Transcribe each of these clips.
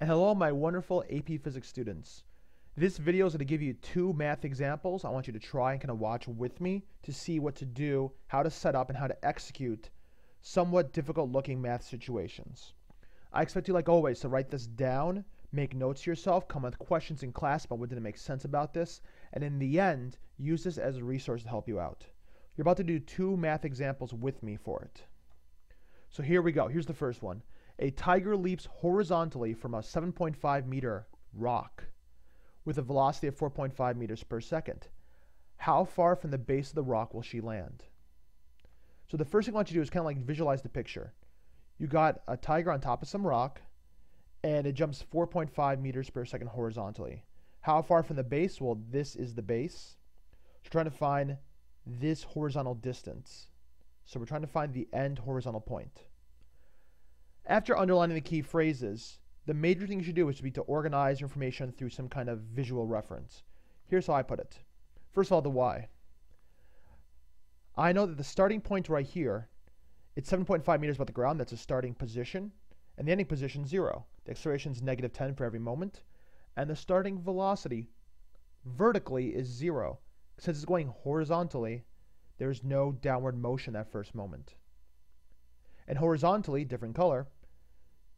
And hello, my wonderful AP Physics students. This video is going to give you two math examples. I want you to try and kind of watch with me to see what to do, how to set up, and how to execute somewhat difficult looking math situations. I expect you, like always, to write this down, make notes to yourself, come with questions in class about what didn't make sense about this, and in the end, use this as a resource to help you out. You're about to do two math examples with me for it. So here we go. Here's the first one. A tiger leaps horizontally from a 7.5 meter rock with a velocity of 4.5 meters per second. How far from the base of the rock will she land? So the first thing I want you to do is kind of like visualize the picture. You got a tiger on top of some rock, and it jumps 4.5 meters per second horizontally. How far from the base? Well, this is the base. So we're trying to find this horizontal distance. So we're trying to find the end horizontal point. After underlining the key phrases, the major thing you should do is to organize your information through some kind of visual reference. Here's how I put it. First of all, the y. I know that the starting point right here, it's 7.5 meters above the ground. That's a starting position. And the ending position, 0. The acceleration is -10 for every moment. And the starting velocity vertically is 0. Since it's going horizontally, there's no downward motion that first moment. And horizontally, different color,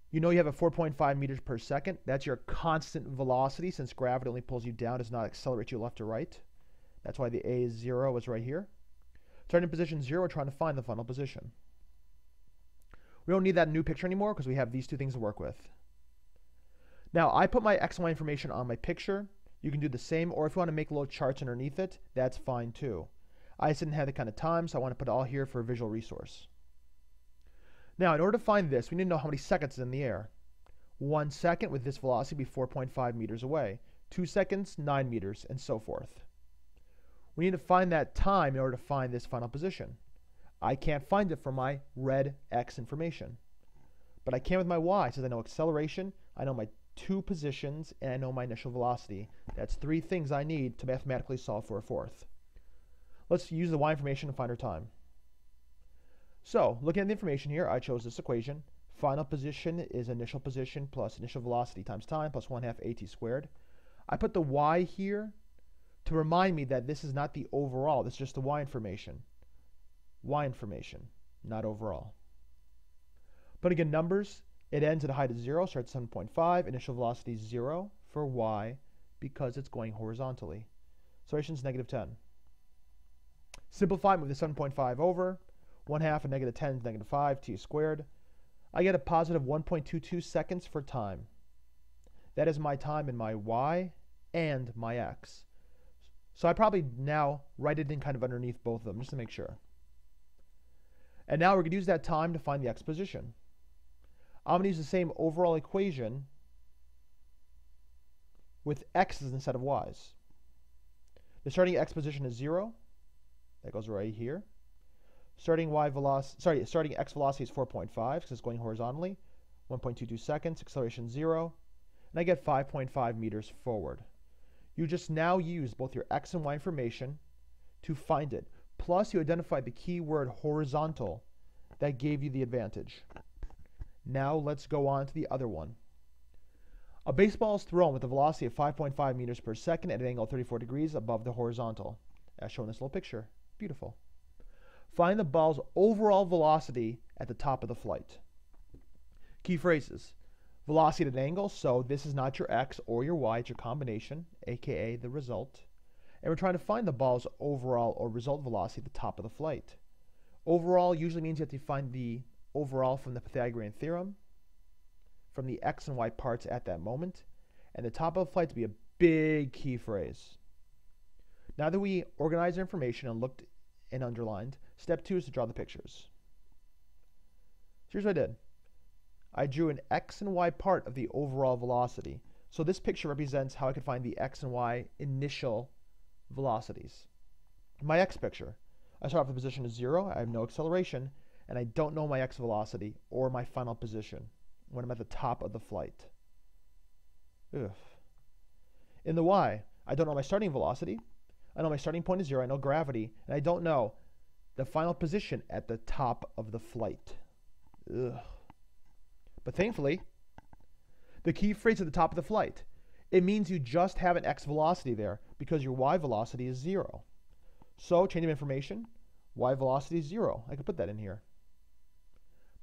you know you have a 4.5 meters per second. That's your constant velocity, since gravity only pulls you down, does not accelerate you left or right. That's why the A is 0 is right here. Starting position 0, we're trying to find the final position. We don't need that new picture anymore because we have these two things to work with. Now, I put my X and Y information on my picture. You can do the same, or if you want to make little charts underneath it, that's fine too. I just didn't have the kind of time, so I want to put it all here for a visual resource. Now, in order to find this, we need to know how many seconds is in the air. 1 second with this velocity would be 4.5 meters away. 2 seconds, 9 meters, and so forth. We need to find that time in order to find this final position. I can't find it from my red X information. But I can with my Y, since I know acceleration, I know my two positions, and I know my initial velocity. That's three things I need to mathematically solve for a fourth. Let's use the Y information to find our time. So, looking at the information here, I chose this equation. Final position is initial position plus initial velocity times time plus 1/2 at squared. I put the Y here to remind me that this is not the overall. This is just the Y information. Y information, not overall. Putting in numbers, it ends at a height of 0, starts at 7.5. Initial velocity is 0 for Y because it's going horizontally. Acceleration is -10. Simplify, move the 7.5 over. 1/2 of -10 is -5, t squared. I get a positive 1.22 seconds for time. That is my time in my Y and my X. So I probably now write it in kind of underneath both of them just to make sure. And now we're going to use that time to find the X position. I'm going to use the same overall equation with X's instead of Y's. The starting X position is 0. That goes right here. Starting X velocity is 4.5 because it's going horizontally. 1.22 seconds, acceleration 0. And I get 5.5 meters forward. You just now use both your X and Y information to find it. Plus, you identified the key word horizontal that gave you the advantage. Now, let's go on to the other one. A baseball is thrown with a velocity of 5.5 meters per second at an angle of 34 degrees above the horizontal, as shown in this little picture. Beautiful. Find the ball's overall velocity at the top of the flight. Key phrases. Velocity at an angle, so this is not your X or your Y, it's your combination, aka the result. And we're trying to find the ball's overall or result velocity at the top of the flight. Overall usually means you have to find the overall from the Pythagorean theorem, from the X and Y parts at that moment, and the top of the flight to be a big key phrase. Now that we organized our information and looked and underlined, step 2 is to draw the pictures. So here's what I did. I drew an X and Y part of the overall velocity. So this picture represents how I could find the X and Y initial velocities. My X picture. I start off with the position of 0. I have no acceleration, and I don't know my X velocity or my final position when I'm at the top of the flight. Ugh. In the Y, I don't know my starting velocity. I know my starting point is 0. I know gravity, and I don't know the final position at the top of the flight. Ugh. But thankfully, The key phrase at the top of the flight. It means you just have an x velocity there because your y velocity is 0. So, change of information, y velocity is 0. I could put that in here.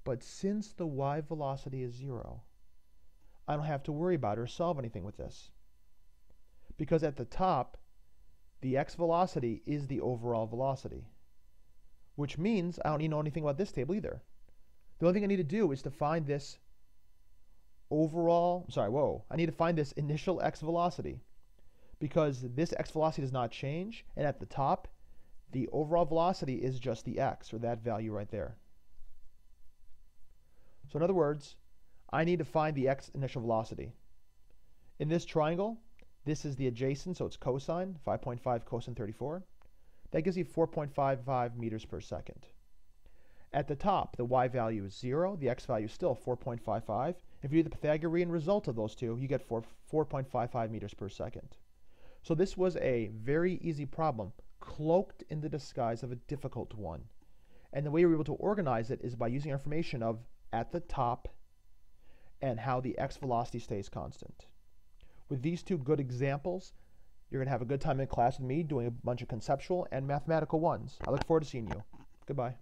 But since the y velocity is 0, I don't have to worry about or solve anything with this. Because at the top, the x velocity is the overall velocity. Which means I don't need to know anything about this table either. The only thing I need to do is to find this I need to find this initial x velocity. Because this x velocity does not change, and at the top, the overall velocity is just the x, or that value right there. So in other words, I need to find the x initial velocity. In this triangle, this is the adjacent, so it's cosine, 5.5 cosine 34. That gives you 4.55 meters per second. At the top, the y value is 0, the x value is still 4.55. If you do the Pythagorean result of those two, you get 4.55 meters per second. So this was a very easy problem, cloaked in the disguise of a difficult one. And the way we're able to organize it is by using information of at the top and how the x velocity stays constant. With these two good examples, you're going to have a good time in class with me doing a bunch of conceptual and mathematical ones. I look forward to seeing you. Goodbye.